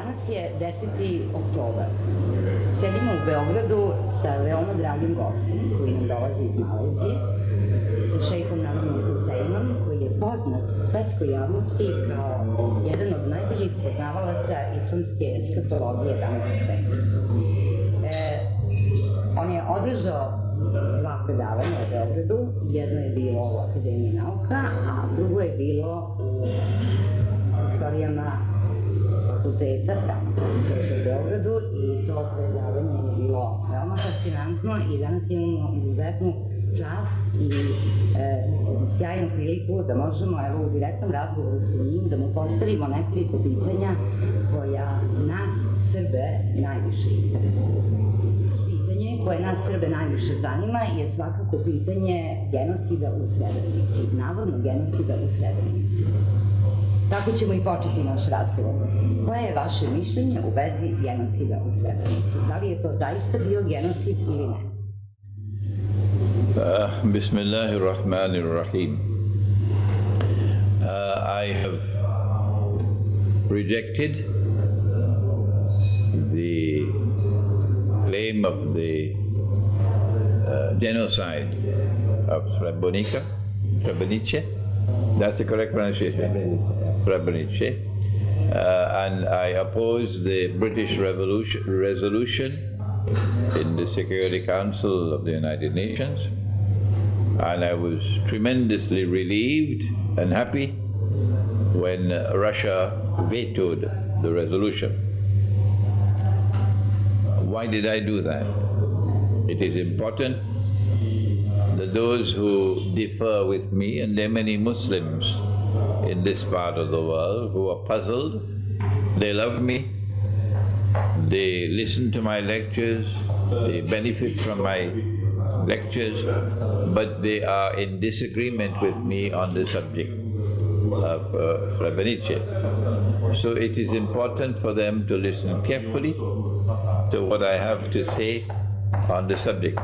Danas je 10. oktobar. Sedimo u Beogradu sa veoma dragim gostom koji nam dolazi iz Malezije, sa šejkom Hoseinom, koji je poznat svetskoj javnosti kao jedan od najboljih poznavalaca islamske eskatologije danas u svetu. On je održao 2 predavanja u Belgradu, jedno je bilo u Akademiji nauka, a drugo je bilo u istorijama fakulteta tamo u Beogradu, i to predavanje je bilo veoma fascinantno i danas imamo izuzetnu čast i sjajnu priliku da možemo u direktnom razgovoru sa njim da mu postavimo nekoliko pitanja koja nas Srbe najviše interesuju. Pitanje koje nas Srbe najviše zanima je svakako pitanje genocida u Srebrenici, navodno genocida u Srebrenici. Tako ćemo i početi naš razgovor. Koje je vaše mišljenje u vezi genocida u Srebrenici? Da li je to zaista bio genocid ili ne? Bismillahirrahmanirrahim. I have rejected the claim of the genocide of Srebrenica. That's the correct pronunciation? Srebrenica. And I oppose the British resolution in the Security Council of the United Nations. And I was tremendously relieved and happy when Russia vetoed the resolution. Why did I do that? It is important that those who differ with me, and there are many Muslims in this part of the world who are puzzled, they love me, they listen to my lectures, they benefit from my lectures, but they are in disagreement with me on the subject of Srebrenica. So it is important for them to listen carefully to what I have to say on the subject.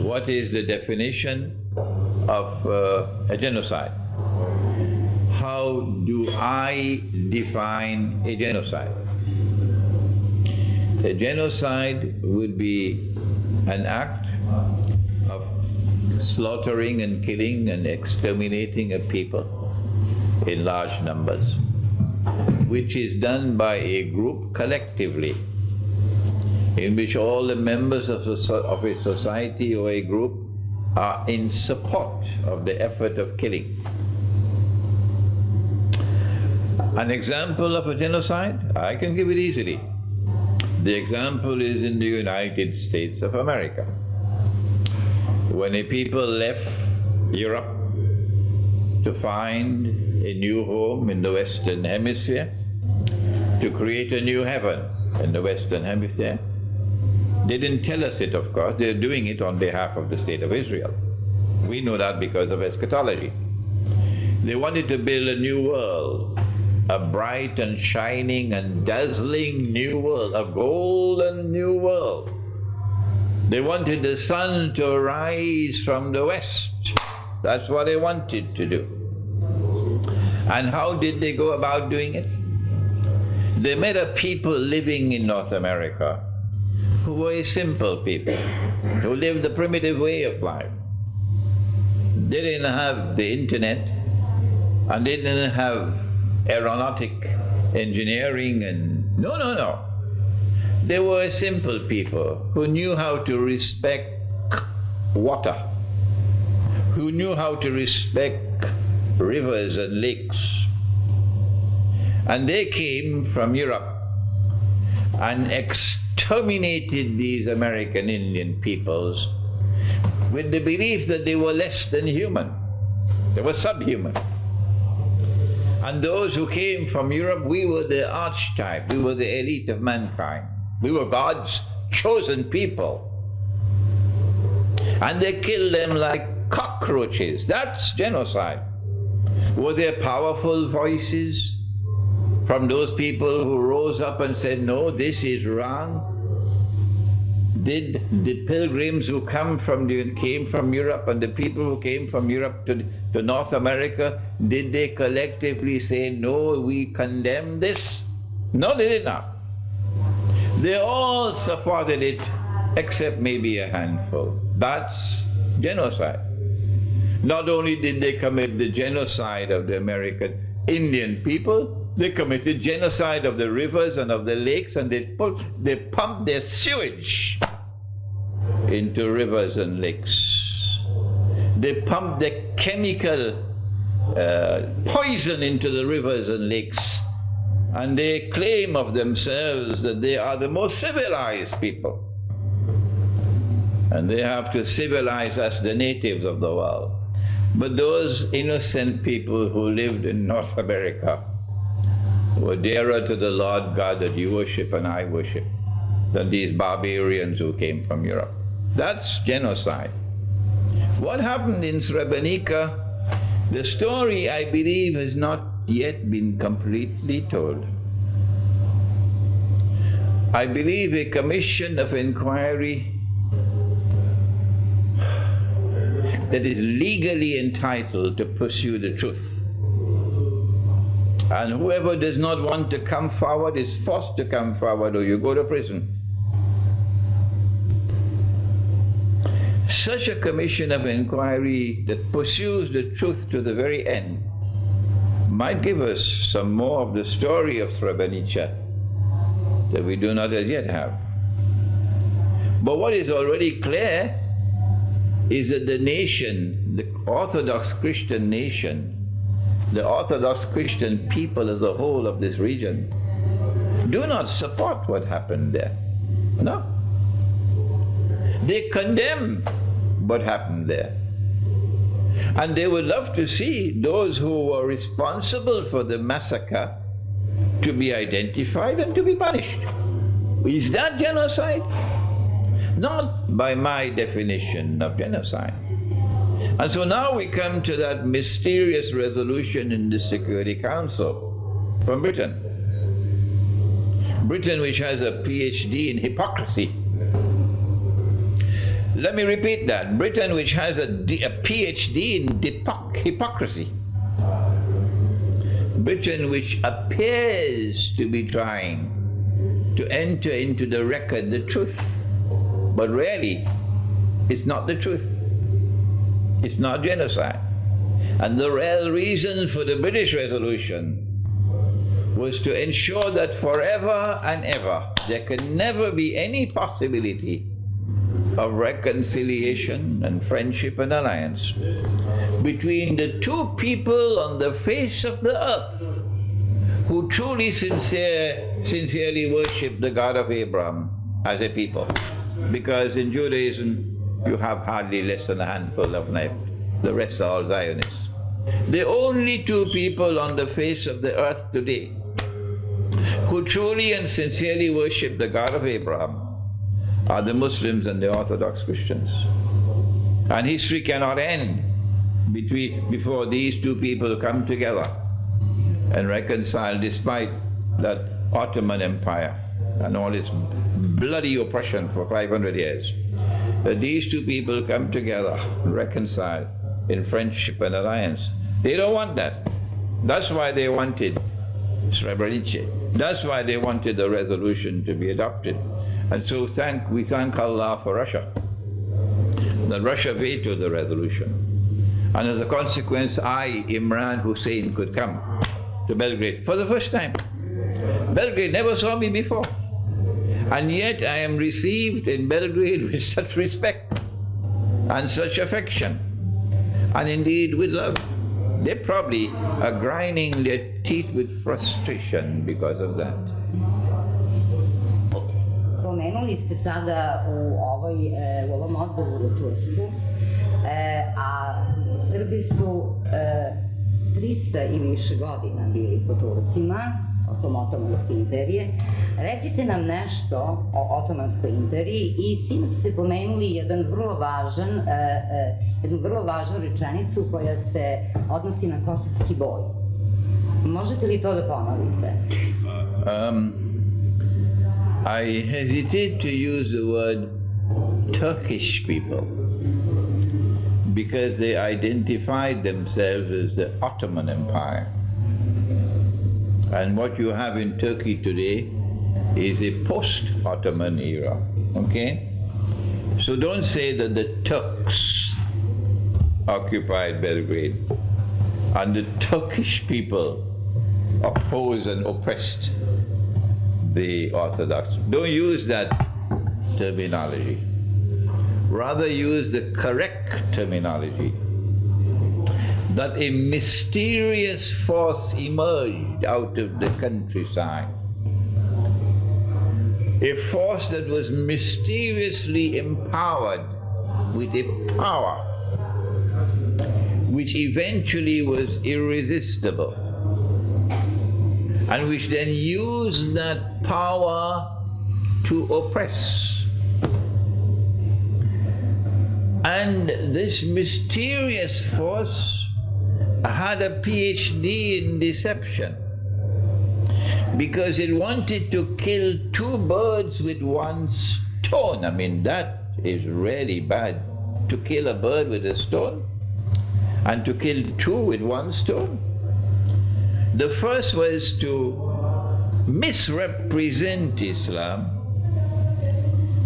What is the definition of a genocide? How do I define a genocide? A genocide would be an act of slaughtering and killing and exterminating a people in large numbers, which is done by a group collectively, in which all the members of a society or a group are in support of the effort of killing. An example of a genocide, I can give it easily. The example is in the United States of America. When a people left Europe to find a new home in the Western Hemisphere, to create a new heaven in the Western Hemisphere, they didn't tell us it, of course. They're doing it on behalf of the State of Israel. We know that because of eschatology. They wanted to build a new world, a bright and shining and dazzling new world, a golden new world. They wanted the sun to rise from the west. That's what they wanted to do. And how did they go about doing it? They met a people living in North America who were simple people, who lived the primitive way of life. They didn't have the internet, and they didn't have aeronautic engineering and no. They were simple people who knew how to respect water, who knew how to respect rivers and lakes. And they came from Europe and exterminated these American Indian peoples with the belief that they were less than human. They were subhuman. And those who came from Europe, we were the archetype, we were the elite of mankind. We were God's chosen people. And they killed them like cockroaches. That's genocide. Were there powerful voices from those people who rose up and said, no, this is wrong? Did the pilgrims who came from Europe and the people who came from Europe to North America, did they collectively say, no, we condemn this? No, they did not. They all supported it, except maybe a handful. That's genocide. Not only did they commit the genocide of the American Indian people, they committed genocide of the rivers and of the lakes, and they pumped their sewage into rivers and lakes. They pumped the chemical poison into the rivers and lakes. And they claim of themselves that they are the most civilized people. And they have to civilize us, the natives of the world. But those innocent people who lived in North America were dearer to the Lord God that you worship and I worship than these barbarians who came from Europe. That's genocide. What happened in Srebrenica, the story, I believe, has not yet been completely told. I believe a commission of inquiry that is legally entitled to pursue the truth. And whoever does not want to come forward is forced to come forward, or you go to prison. Such a commission of inquiry that pursues the truth to the very end might give us some more of the story of Srebrenica that we do not as yet have. But what is already clear is that the nation, the Orthodox Christian nation, the Orthodox Christian people as a whole of this region, do not support what happened there. No. They condemn what happened there. And they would love to see those who were responsible for the massacre to be identified and to be punished. Is that genocide? Not by my definition of genocide. And so now we come to that mysterious resolution in the Security Council from Britain. Britain, which has a PhD in hypocrisy. Let me repeat that. Britain, which has a PhD in hypocrisy. Britain, which appears to be trying to enter into the record the truth, but really it's not the truth. It's not genocide. And the real reason for the British resolution was to ensure that forever and ever there can never be any possibility of reconciliation and friendship and alliance between the two people on the face of the earth who truly sincerely worship the God of Abraham as a people. Because in Judaism you have hardly less than a handful of knives. The rest are all Zionists. The only two people on the face of the earth today who truly and sincerely worship the God of Abraham are the Muslims and the Orthodox Christians. And history cannot end before these two people come together and reconcile, despite that Ottoman Empire and all its bloody oppression for 500 years. That these two people come together, reconcile in friendship and alliance. They don't want that. That's why they wanted Srebrenica. That's why they wanted the resolution to be adopted. And so we thank Allah for Russia, that Russia vetoed the resolution. And as a consequence, I, Imran, Hosein, could come to Belgrade for the first time. Belgrade never saw me before. And yet I am received in Belgrade with such respect and such affection, and indeed with love. They probably are grinding their teeth with frustration because of that. Pomenuli ste sada u ovom odgovoru Tursku, a Srbi su 300 i više godina bili pod Turcima, tokom Otomanske imperije. Recite nam nešto o Otomanskoj imperiji i sinoć ste pomenuli jednu vrlo važnu rečenicu koja se odnosi na kosovski boj. Možete li to da ponovite? I hesitate to use the word Turkish people, because they identified themselves as the Ottoman Empire. And what you have in Turkey today is a post-Ottoman era, okay? So don't say that the Turks occupied Belgrade and the Turkish people opposed and oppressed the Orthodox. Don't use that terminology. Rather use the correct terminology, that a mysterious force emerged out of the countryside. A force that was mysteriously empowered with a power which eventually was irresistible, and which then used that power to oppress. And this mysterious force had a PhD in deception, because it wanted to kill two birds with one stone. I mean, that is really bad, to kill a bird with a stone and to kill two with one stone. The first was to misrepresent Islam,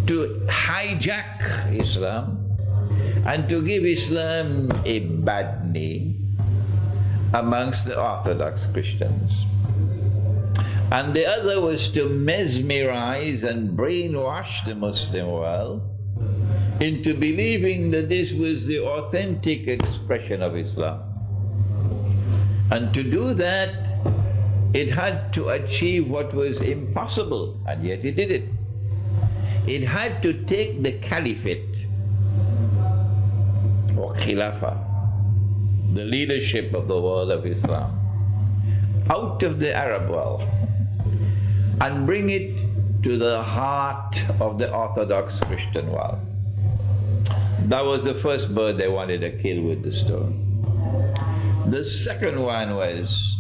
to hijack Islam, and to give Islam a bad name amongst the Orthodox Christians. And the other was to mesmerize and brainwash the Muslim world into believing that this was the authentic expression of Islam. And to do that, it had to achieve what was impossible, and yet it did it. It had to take the caliphate, or khilafah, the leadership of the world of Islam, out of the Arab world and bring it to the heart of the Orthodox Christian world. That was the first bird they wanted to kill with the stone. The second one was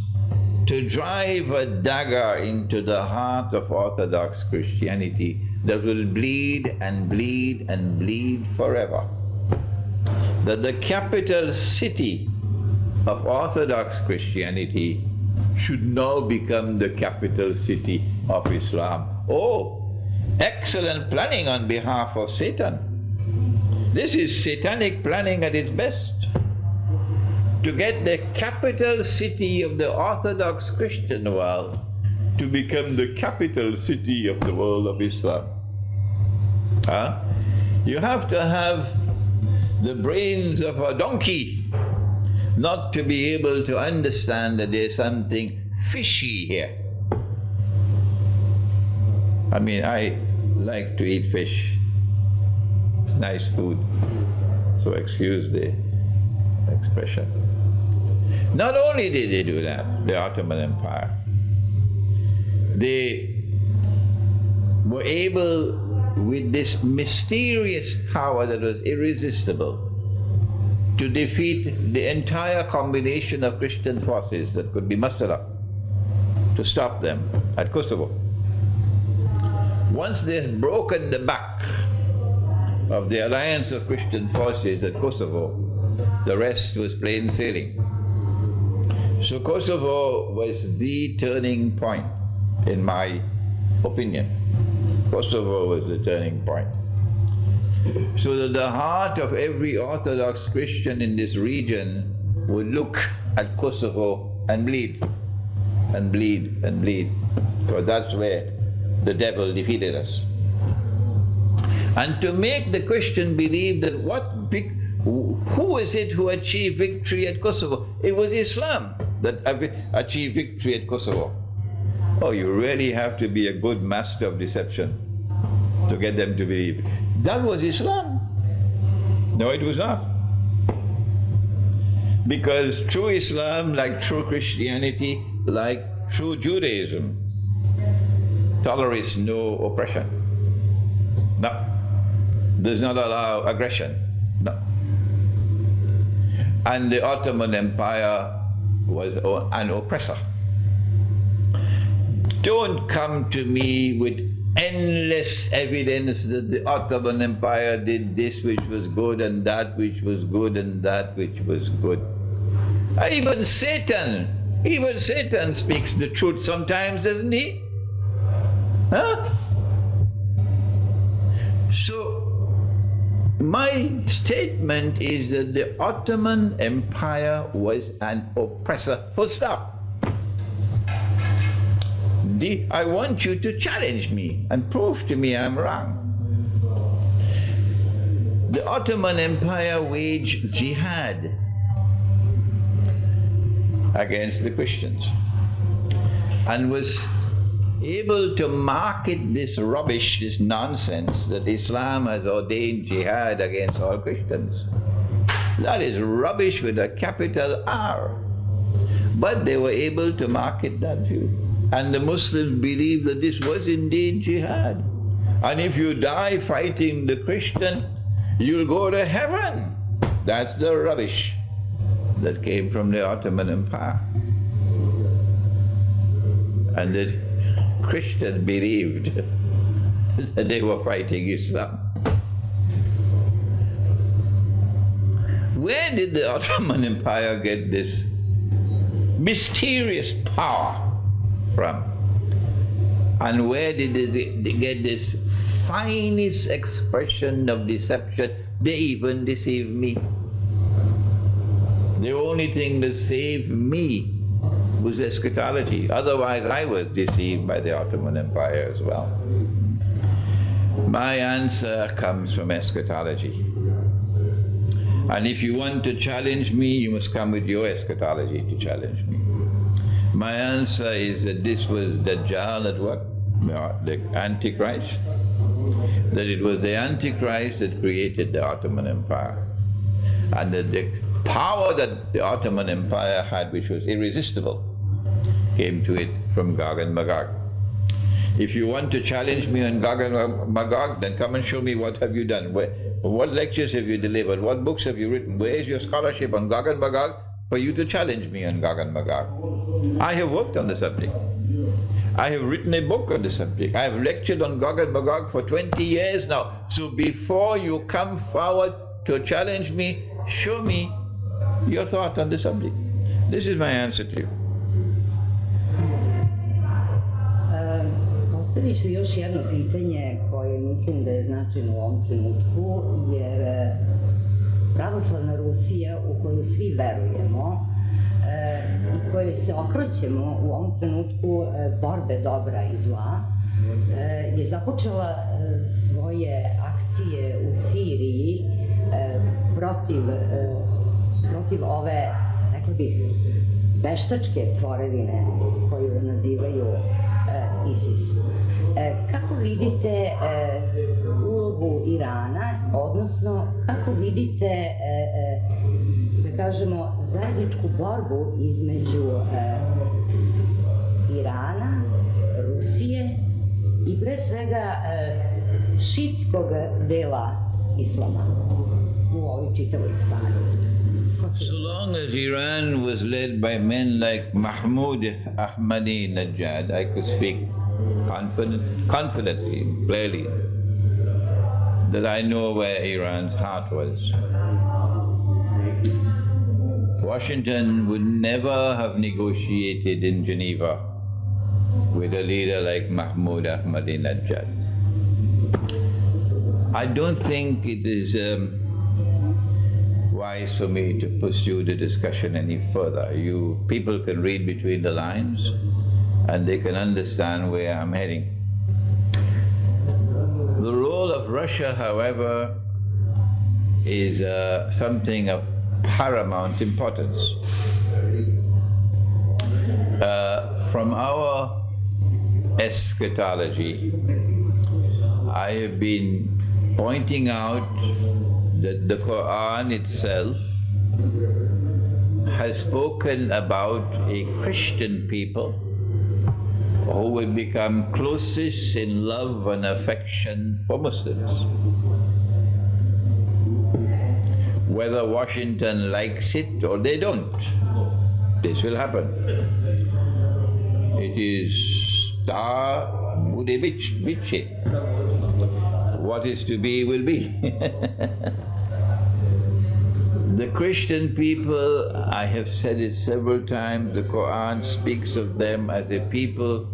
to drive a dagger into the heart of Orthodox Christianity that will bleed and bleed and bleed forever. That the capital city of Orthodox Christianity should now become the capital city of Islam. Oh, excellent planning on behalf of Satan. This is satanic planning at its best. To get the capital city of the Orthodox Christian world to become the capital city of the world of Islam. You have to have the brains of a donkey not to be able to understand that there's something fishy here. I mean, I like to eat fish. It's nice food, so excuse the expression. Not only did they do that, the Ottoman Empire, they were able, with this mysterious power that was irresistible, to defeat the entire combination of Christian forces that could be mustered up to stop them at Kosovo. Once they had broken the back of the alliance of Christian forces at Kosovo, the rest was plain sailing. So Kosovo was the turning point, in my opinion. Kosovo was the turning point. So that the heart of every Orthodox Christian in this region would look at Kosovo and bleed, and bleed, and bleed. Because that's where the devil defeated us. And to make the Christian believe that who is it who achieved victory at Kosovo? It was Islam that achieved victory at Kosovo. Oh, you really have to be a good master of deception to get them to believe. That was Islam. No, it was not. Because true Islam, like true Christianity, like true Judaism, tolerates no oppression. No. Does not allow aggression. No. And the Ottoman Empire was an oppressor. Don't come to me with endless evidence that the Ottoman Empire did this which was good and that which was good and that which was good. Even Satan speaks the truth sometimes, doesn't he? Huh? So, my statement is that the Ottoman Empire was an oppressor. Full stop. I want you to challenge me and prove to me I'm wrong. The Ottoman Empire waged jihad against the Christians and was able to market this rubbish, this nonsense that Islam has ordained jihad against all Christians. That is rubbish with a capital R. But they were able to market that view. And the Muslims believed that this was indeed jihad. And if you die fighting the Christian, you'll go to heaven. That's the rubbish that came from the Ottoman Empire. And the Christians believed that they were fighting Islam. Where did the Ottoman Empire get this mysterious power from? And where did they get this finest expression of deception? They even deceived me. The only thing that saved me was eschatology. Otherwise, I was deceived by the Ottoman Empire as well. My answer comes from eschatology. And if you want to challenge me, you must come with your eschatology to challenge me. My answer is that this was Dajjal at work, the Antichrist, that it was the Antichrist that created the Ottoman Empire, and that the power that the Ottoman Empire had, which was irresistible, came to it from Gog and Magog. If you want to challenge me on Gog and Magog, then come and show me what have you done. What lectures have you delivered? What books have you written? Where is your scholarship on Gog and Magog for you to challenge me on Gog and Magog? I have worked on the subject. I have written a book on the subject. I have lectured on Gog and Magog for 20 years now. So before you come forward to challenge me, show me your thought on the subject. This is my answer to you. Postavit ću još jedno pitanje koje mislim da je značajno u ovom trenutku, jer pravoslavna Rusija u koju svi verujemo i kojoj se okrećemo u ovom trenutku borbe dobra i zla, je započela svoje akcije u Siriji protiv ove, rekla bih, veštačke tvorevine koju nazivaju ISIS. Kako vidite ulogu Irana, odnosno kako vidite, da kažemo, zajedničku borbu između Irana, Rusije i pre svega šiitskog dela islama u ovoj čitavoj stvari? So long as Iran was led by men like Mahmoud Ahmadinejad, I could speak confidently, clearly, that I know where Iran's heart was. Washington would never have negotiated in Geneva with a leader like Mahmoud Ahmadinejad. I don't think it is wise for me to pursue the discussion any further. You people can read between the lines and they can understand where I'm heading. The role of Russia, however, is something of paramount importance. From our eschatology, I have been pointing out that the Quran itself has spoken about a Christian people who will become closest in love and affection for Muslims. Whether Washington likes it or they don't, this will happen. It is star Bude Vici. What is to be will be. The Christian people, I have said it several times, the Quran speaks of them as a people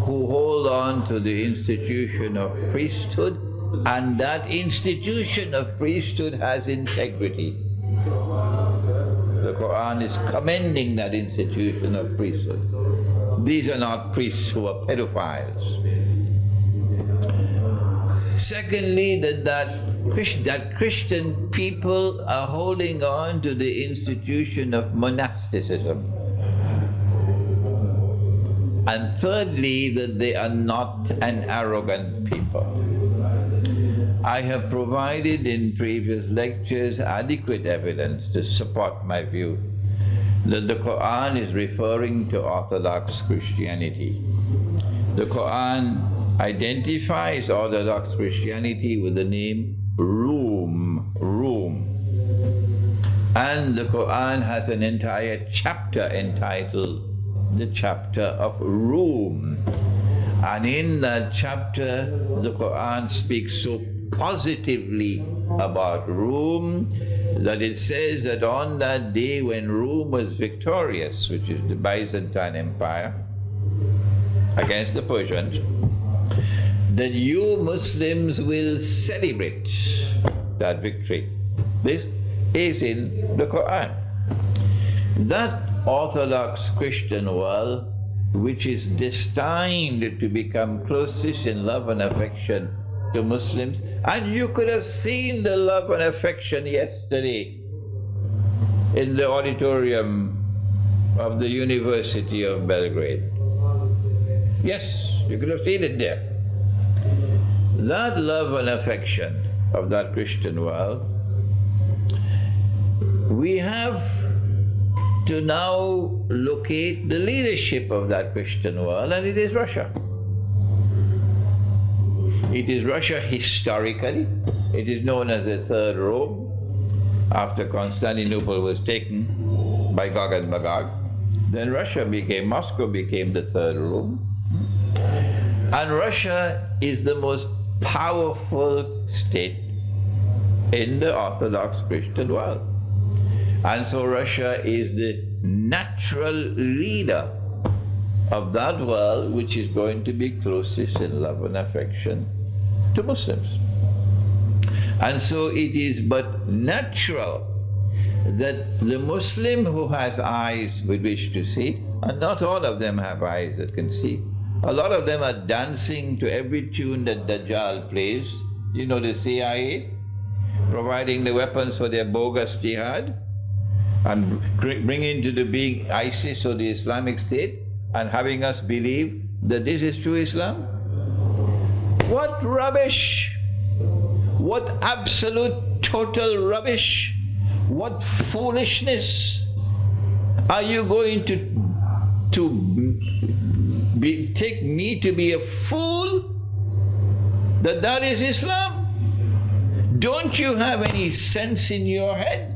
who hold on to the institution of priesthood, and that institution of priesthood has integrity. The Quran is commending that institution of priesthood. These are not priests who are pedophiles. Secondly, that Christian people are holding on to the institution of monasticism. And thirdly, that they are not an arrogant people. I have provided in previous lectures adequate evidence to support my view that the Quran is referring to Orthodox Christianity. The Quran identifies Orthodox Christianity with the name Rome. And the Quran has an entire chapter entitled the chapter of Rome. And in that chapter, the Quran speaks so positively about Rome that it says that on that day when Rome was victorious, which is the Byzantine Empire, against the Persians, that you Muslims will celebrate that victory. This is in the Quran. That Orthodox Christian world, which is destined to become closest in love and affection to Muslims, and you could have seen the love and affection yesterday in the auditorium of the University of Belgrade. Yes, you could have seen it there. That love and affection of that Christian world, we have to now locate the leadership of that Christian world, and it is Russia. It is Russia historically. It is known as the Third Rome, after Constantinople was taken by Gog and Magog. Then Moscow became the Third Rome. And Russia is the most powerful state in the Orthodox Christian world. And so Russia is the natural leader of that world, which is going to be closest in love and affection to Muslims. And so it is but natural that the Muslim who has eyes with which to see, and not all of them have eyes that can see, a lot of them are dancing to every tune that Dajjal plays. You know, the CIA providing the weapons for their bogus jihad, and bringing to the being ISIS or the Islamic State, and having us believe that this is true Islam? What rubbish! What absolute total rubbish! What foolishness! Are you going to take me to be a fool that is Islam? Don't you have any sense in your head?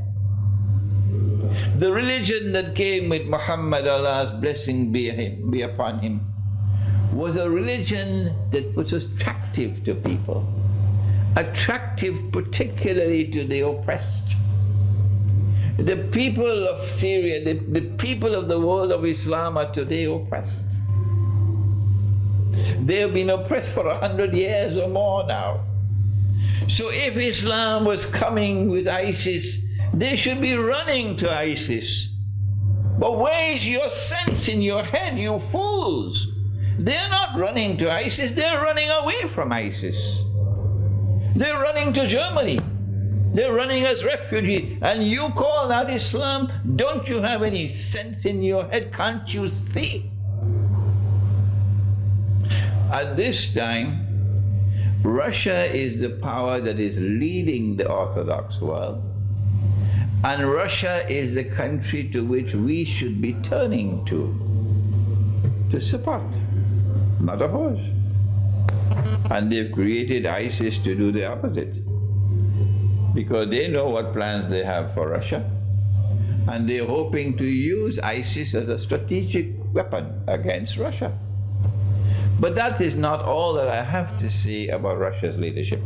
The religion that came with Muhammad, Allah's blessing be upon him, was a religion that was attractive to people, attractive particularly to the oppressed. The people of Syria, the people of the world of Islam are today oppressed. They have been oppressed for 100 years or more now. So if Islam was coming with ISIS, they should be running to ISIS. But where is your sense in your head, you fools? They're not running to ISIS, they're running away from ISIS. They're running to Germany. They're running as refugees. And you call that Islam? Don't you have any sense in your head? Can't you see? At this time, Russia is the power that is leading the Orthodox world. And Russia is the country to which we should be turning to support, not oppose. And they've created ISIS to do the opposite, because they know what plans they have for Russia. And they're hoping to use ISIS as a strategic weapon against Russia. But that is not all that I have to say about Russia's leadership.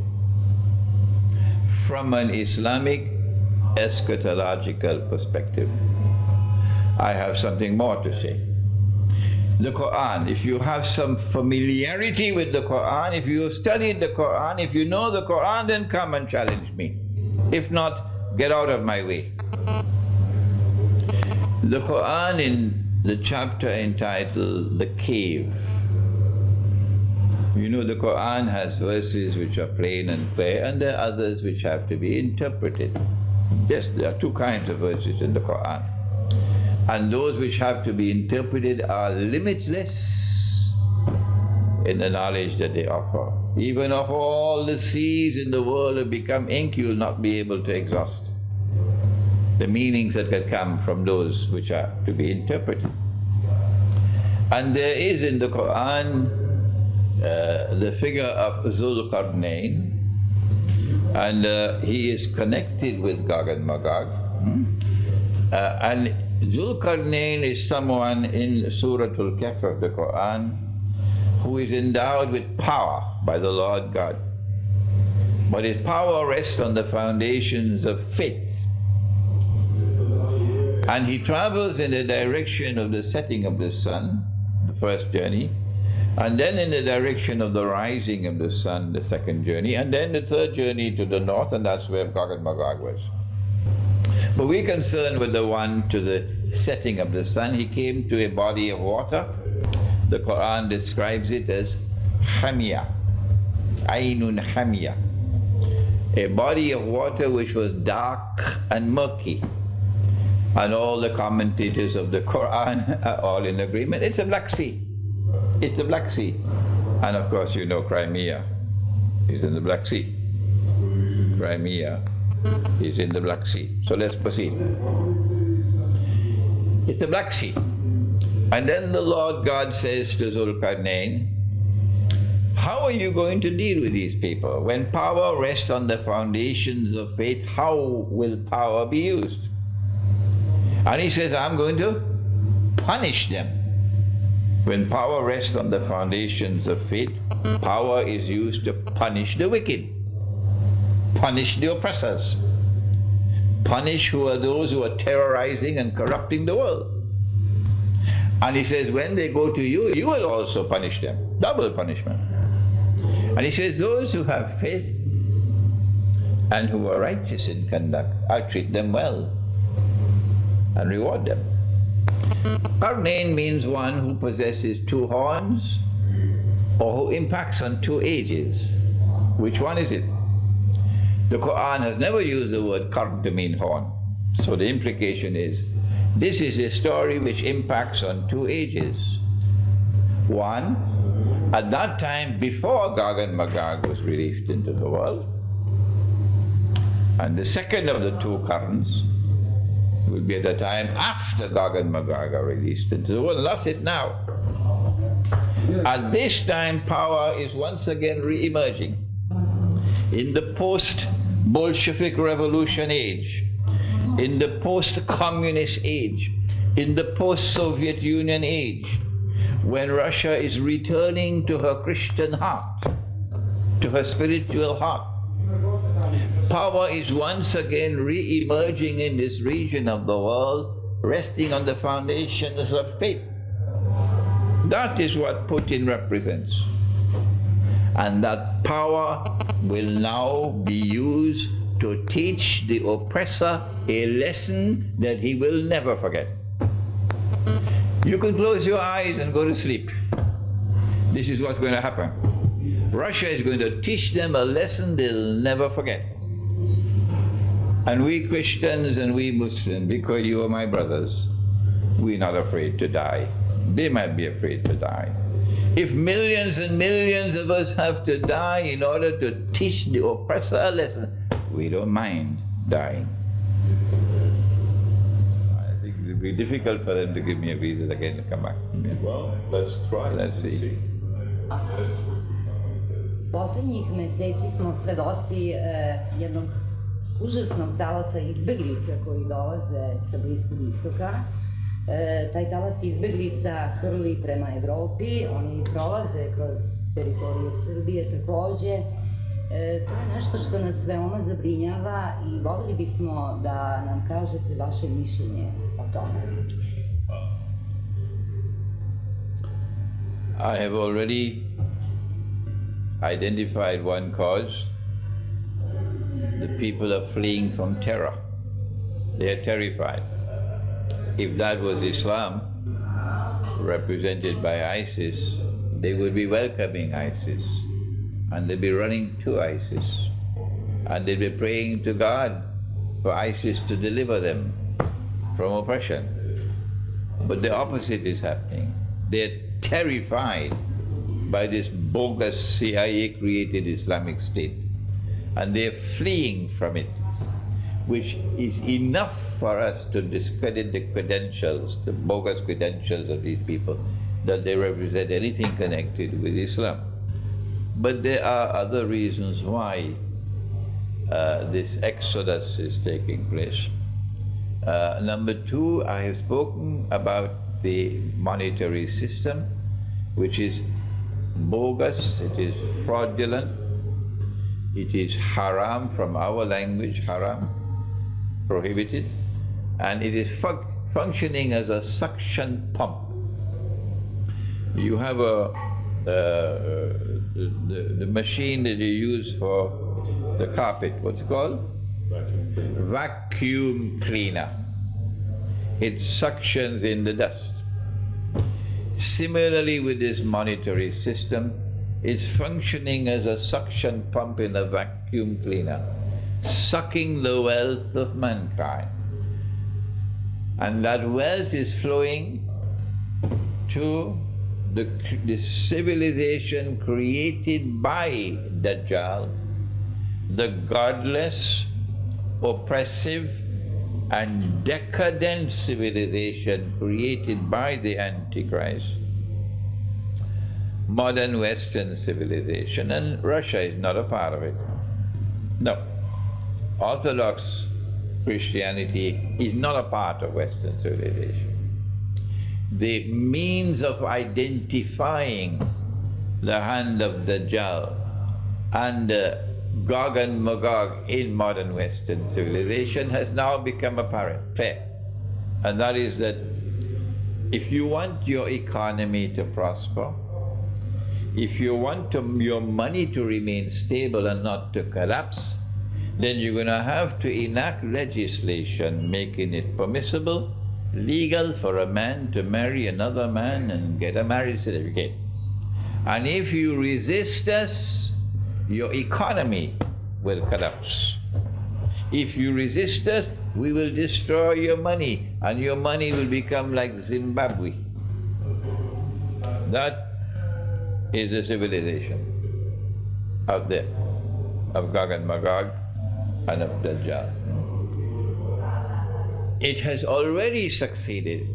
From an Islamic eschatological perspective, I have something more to say. The Quran, if you have some familiarity with the Quran, if you have studied the Quran, if you know the Quran, then come and challenge me. If not, get out of my way. The Quran in the chapter entitled The Cave. You know, the Quran has verses which are plain and clear, and there are others which have to be interpreted. Yes, there are two kinds of verses in the Quran. And those which have to be interpreted are limitless in the knowledge that they offer. Even if all the seas in the world have become ink, you will not be able to exhaust the meanings that can come from those which are to be interpreted. And there is in the Quran the figure of Zulqarnain, and he is connected with Gog and Magog. And Zulqarnain is someone in Surah Al-Kahf of the Quran who is endowed with power by the Lord God. But his power rests on the foundations of faith. And he travels in the direction of the setting of the sun, the first journey, and then in the direction of the rising of the sun, the second journey, and then the third journey to the north, and that's where Gog and Magog was. But we're concerned with the one to the setting of the sun. He came to a body of water. The Quran describes it as Hamia, Ainun Hamia, a body of water which was dark and murky. And all the commentators of the Quran are all in agreement. It's the Black Sea. It's the Black Sea. And of course, you know Crimea is in the Black Sea. Crimea is in the Black Sea. So let's proceed. It's the Black Sea. And then the Lord God says to Zulqarnain, how are you going to deal with these people? When power rests on the foundations of faith, how will power be used? And he says, I'm going to punish them. When power rests on the foundations of faith, power is used to punish the wicked, punish the oppressors, punish who are those who are terrorizing and corrupting the world. And he says, when they go to you, you will also punish them, double punishment. And he says, those who have faith and who are righteous in conduct, I'll treat them well and reward them. Qarnain means one who possesses two horns or who impacts on two ages. Which one is it? The Quran has never used the word qarn to mean horn. So the implication is, this is a story which impacts on two ages. One, at that time before Gog and Magog was released into the world. And the second of the two qarns will be at the time after Gog and Magog are released into the world. That's it now. At this time, power is once again re-emerging. In the post-Bolshevik revolution age, in the post-communist age, in the post-Soviet Union age, when Russia is returning to her Christian heart, to her spiritual heart, power is once again re-emerging in this region of the world, resting on the foundations of faith. That is what Putin represents. And that power will now be used to teach the oppressor a lesson that he will never forget. You can close your eyes and go to sleep. This is what's going to happen. Russia is going to teach them a lesson they'll never forget. And we Christians and we Muslims, because you are my brothers, we're not afraid to die. They might be afraid to die. If millions and millions of us have to die in order to teach the oppressor a lesson, we don't mind dying. I think it will be difficult for them to give me a visa again to come back. Well, let's try. Let's see. Poslednjih meseci smo svedoci jednog užasnog talasa izbeglica koji dolaze sa Bliskog istoka Taj talas izbjeglica hrli prema Europi, oni prolaze kroz teritoriju Srbije također. To je nešto što nas veoma zabrinjava i voljeli bismo da nam kažete vaše mišljenje o tome. I have already identified one cause. The people are fleeing from terror. They are terrified. If that was Islam, represented by ISIS, they would be welcoming ISIS, and they'd be running to ISIS, and they'd be praying to God for ISIS to deliver them from oppression. But the opposite is happening. They're terrified by this bogus CIA-created Islamic State, and they're fleeing from it, which is enough for us to discredit the credentials, the bogus credentials of these people, that they represent anything connected with Islam. But there are other reasons why this exodus is taking place. Number two, I have spoken about the monetary system, which is bogus, it is fraudulent, it is haram from our language, haram, prohibited, and it is functioning as a suction pump. You have the machine that you use for the carpet, what's it called? Vacuum cleaner. It suctions in the dust. Similarly with this monetary system, it's functioning as a suction pump in a vacuum cleaner, sucking the wealth of mankind. And that wealth is flowing to the civilization created by Dajjal, the godless, oppressive, and decadent civilization created by the Antichrist, modern Western civilization, and Russia is not a part of it. No. Orthodox Christianity is not a part of Western civilization. The means of identifying the hand of Dajjal and Gog and Magog in modern Western civilization has now become apparent, clear. And that is that if you want your economy to prosper, if you want your money to remain stable and not to collapse, then you're going to have to enact legislation making it permissible, legal for a man to marry another man and get a marriage certificate. And if you resist us, your economy will collapse. If you resist us, we will destroy your money, and your money will become like Zimbabwe. That is the civilization out there, of Gog and Magog and of Dajjal. It has already succeeded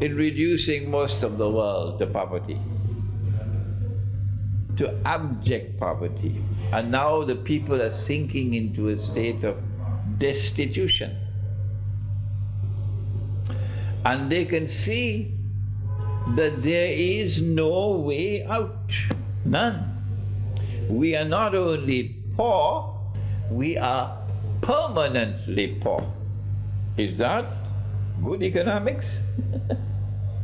in reducing most of the world to poverty, to abject poverty. And now the people are sinking into a state of destitution. And they can see that there is no way out, none. We are not only poor, we are permanently poor. Is that good economics?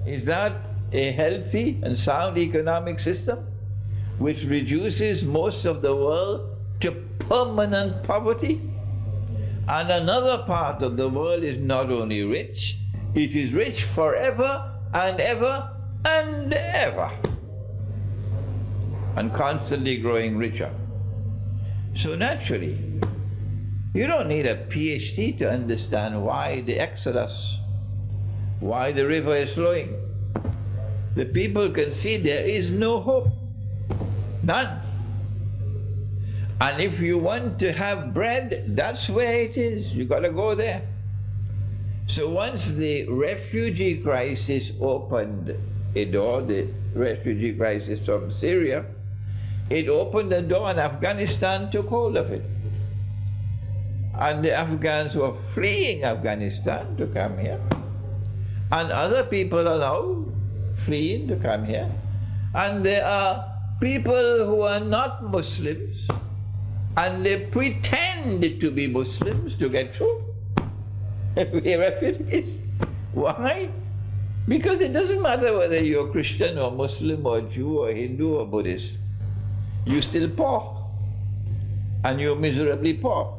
Is that a healthy and sound economic system which reduces most of the world to permanent poverty? And another part of the world is not only rich, it is rich forever and ever and ever, and constantly growing richer. So naturally, you don't need a PhD to understand why the exodus, why the river is flowing. The people can see there is no hope, none. And if you want to have bread, that's where it is. You got to go there. So once the refugee crisis opened a door, the refugee crisis from Syria, it opened the door and Afghanistan took hold of it. And the Afghans were fleeing Afghanistan to come here. And other people are now fleeing to come here. And there are people who are not Muslims, and they pretend to be Muslims to get through. We are refugees. Why? Because it doesn't matter whether you're Christian or Muslim or Jew or Hindu or Buddhist. You're still poor. And you're miserably poor.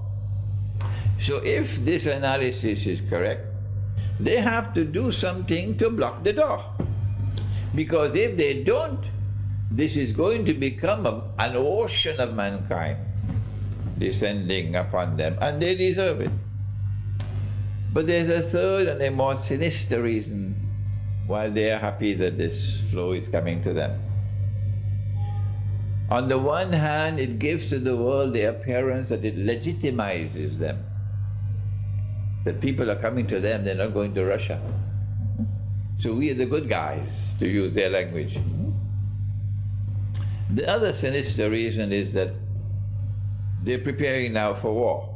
So if this analysis is correct, they have to do something to block the door. Because if they don't, this is going to become an ocean of mankind descending upon them, and they deserve it. But there's a third and a more sinister reason why they are happy that this flow is coming to them. On the one hand, it gives to the world the appearance that it legitimizes them. That people are coming to them, they're not going to Russia. So we are the good guys, to use their language. The other sinister reason is that they're preparing now for war.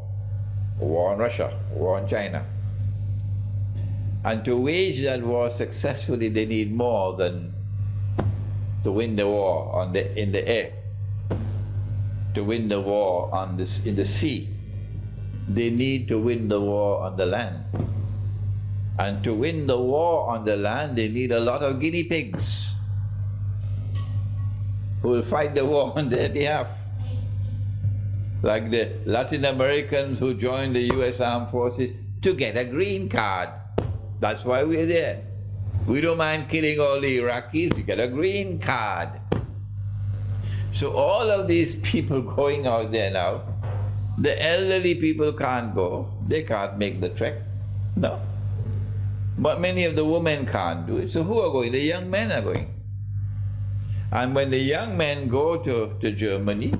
War on Russia, war on China. And to wage that war successfully, they need more than to win the war in the air, to win the war in the sea. They need to win the war on the land. And to win the war on the land, they need a lot of guinea pigs who will fight the war on their behalf. Like the Latin Americans who joined the US Armed Forces to get a green card. That's why we're there. We don't mind killing all the Iraqis, we get a green card. So all of these people going out there now, the elderly people can't go, they can't make the trek, no. But many of the women can't do it, so who are going? The young men are going. And when the young men go to Germany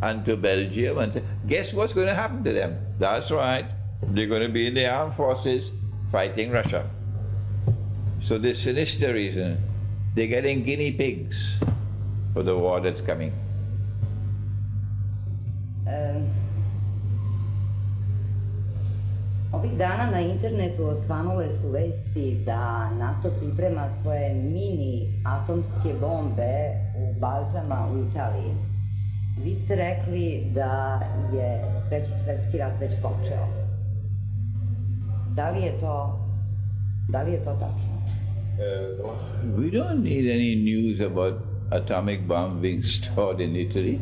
and to Belgium and say, guess what's going to happen to them? That's right, they're going to be in the armed forces fighting Russia. So this sinister reason, they're getting guinea pigs for the war that's coming. Ovih dana na internetu osvanule su vesti da NATO priprema svoje mini atomske bombe u bazama u Italiji. Vi ste rekli da je Treći svjetski rat već počeo. Da li je to tačno? We don't need any news about atomic bombs being stored in Italy.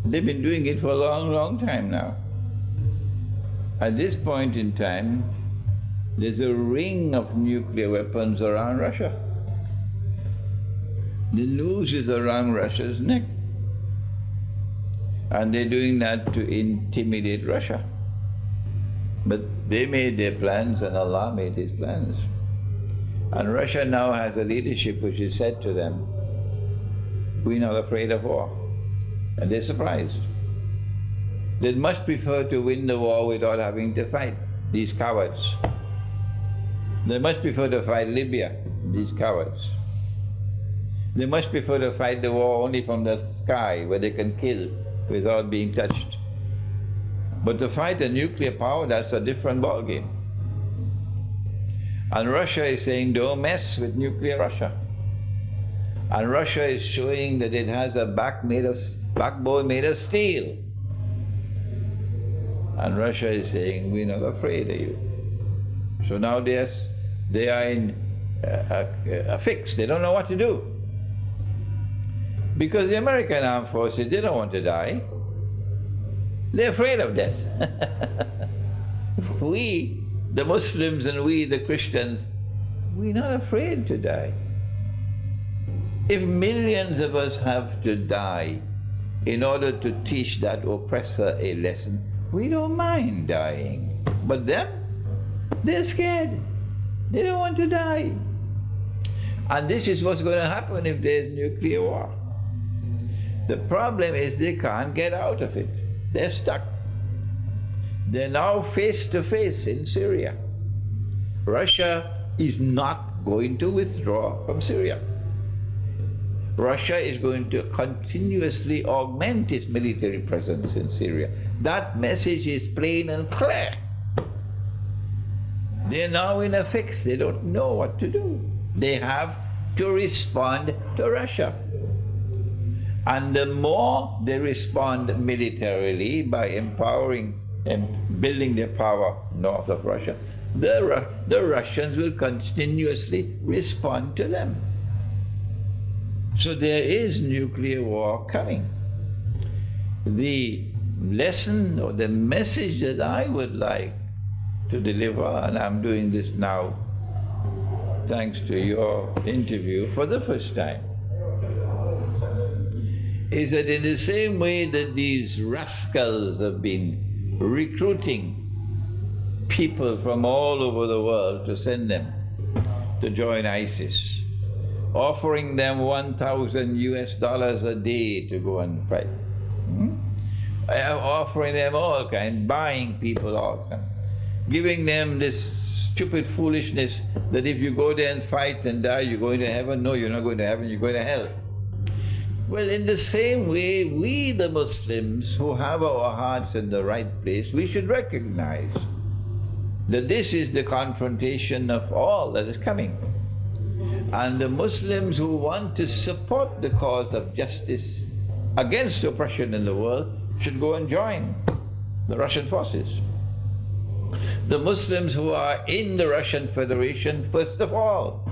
They've been doing it for a long, long time now. At this point in time, there's a ring of nuclear weapons around Russia. The noose is around Russia's neck. And they're doing that to intimidate Russia. But they made their plans and Allah made His plans. And Russia now has a leadership which has said to them, we're not afraid of war. And they're surprised. They'd much prefer to win the war without having to fight, these cowards. They much prefer to fight Libya, these cowards. They much prefer to fight the war only from the sky, where they can kill without being touched. But to fight a nuclear power, that's a different ballgame. And Russia is saying, don't mess with nuclear Russia. And Russia is showing that it has a backbone made of steel. And Russia is saying, we're not afraid of you. So now they are in a fix. They don't know what to do. Because the American armed forces, they don't want to die. They're afraid of death. We, the Muslims, and we, the Christians, we're not afraid to die. If millions of us have to die in order to teach that oppressor a lesson, we don't mind dying. But them, they're scared. They don't want to die. And this is what's going to happen if there's nuclear war. The problem is they can't get out of it. They're stuck. They're now face to face in Syria. Russia is not going to withdraw from Syria. Russia is going to continuously augment its military presence in Syria. That message is plain and clear. They're now in a fix. They don't know what to do. They have to respond to Russia. And the more they respond militarily by empowering and building their power north of Russia, the Russians will continuously respond to them. So there is nuclear war coming. The lesson or the message that I would like to deliver, and I'm doing this now thanks to your interview for the first time, is that in the same way that these rascals have been recruiting people from all over the world to send them to join ISIS, offering them $1,000 a day to go and fight, offering them all kinds, buying people all kinds, giving them this stupid foolishness that if you go there and fight and die, you're going to heaven. No, you're not going to heaven, you're going to hell. Well, in the same way, we the Muslims who have our hearts in the right place, we should recognize that this is the confrontation of all that is coming. And the Muslims who want to support the cause of justice against oppression in the world should go and join the Russian forces. The Muslims who are in the Russian Federation, first of all,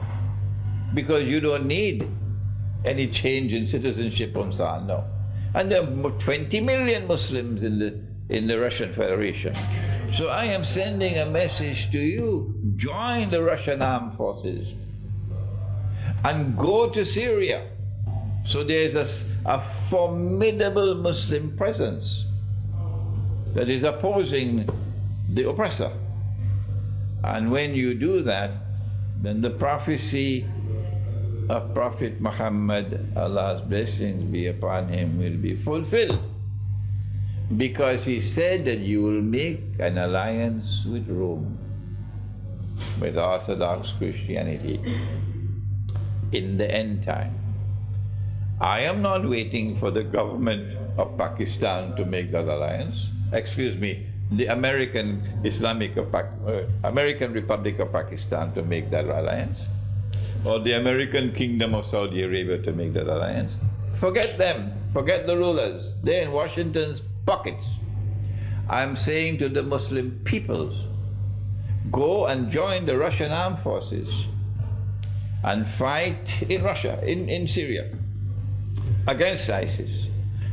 because you don't need any change in citizenship and so on, no. And there are 20 million Muslims in the Russian Federation. So I am sending a message to you: join the Russian armed forces and go to Syria. So there's a formidable Muslim presence that is opposing the oppressor. And when you do that, then the prophecy of Prophet Muhammad, Allah's blessings be upon him, will be fulfilled. Because he said that you will make an alliance with Rome, with Orthodox Christianity, in the end time. I am not waiting for the government of Pakistan to make that alliance. Excuse me, the American Republic of Pakistan to make that alliance, or the American Kingdom of Saudi Arabia to make that alliance. Forget them, forget the rulers. They're in Washington's pockets. I'm saying to the Muslim peoples, go and join the Russian armed forces and fight in Russia, in Syria, against ISIS,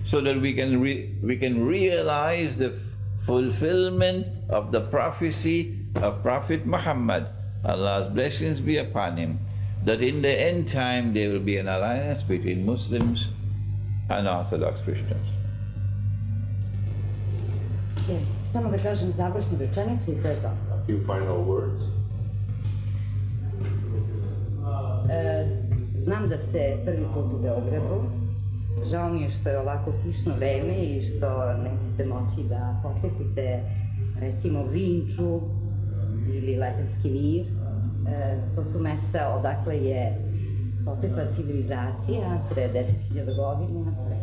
so that we can realize the fulfillment of the prophecy of Prophet Muhammad, Allah's blessings be upon him, that in the end time there will be an alliance between Muslims and Orthodox Christians. Samo da kažem završnu rečenicu i to je to. A few final words. Znam da ste prvi put u Beogradu. Žao mi je što je ovako kišno vreme i što nećete moći da posjetite recimo Vinču ili Lepenski vir. To su mesta odakle je potekla civilizacija pre 10.000 godina, pre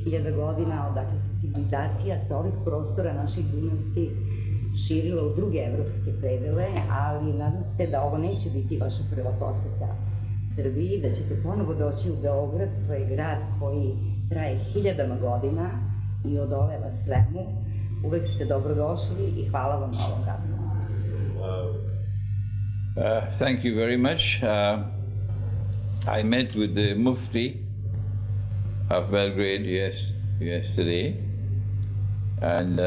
6.000 godina, odakle se civilizacija sa ovih prostora naših dunavskih širila u druge evropske predele, ali nadam se da ovo neće biti vaša prva poseta Srbiji, da ćete ponovo doći u Beograd, to je grad koji traje 1000 godina i odoleva svemu. Uvek ste dobrodošli i hvala vam na ovom razgovoru. Thank you very much. I met with the Mufti of Belgrade yesterday, and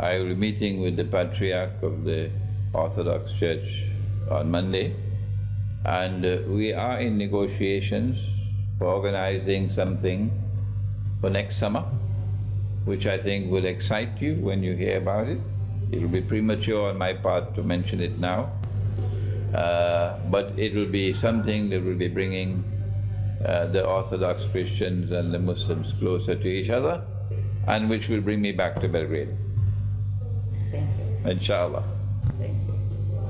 I will be meeting with the Patriarch of the Orthodox Church on Monday, and we are in negotiations for organizing something for next summer, which I think will excite you when you hear about it. It will be premature on my part to mention it now. But it will be something that will be bringing the Orthodox Christians and the Muslims closer to each other, and which will bring me back to Belgrade. Thank you. Inshallah. Thank you.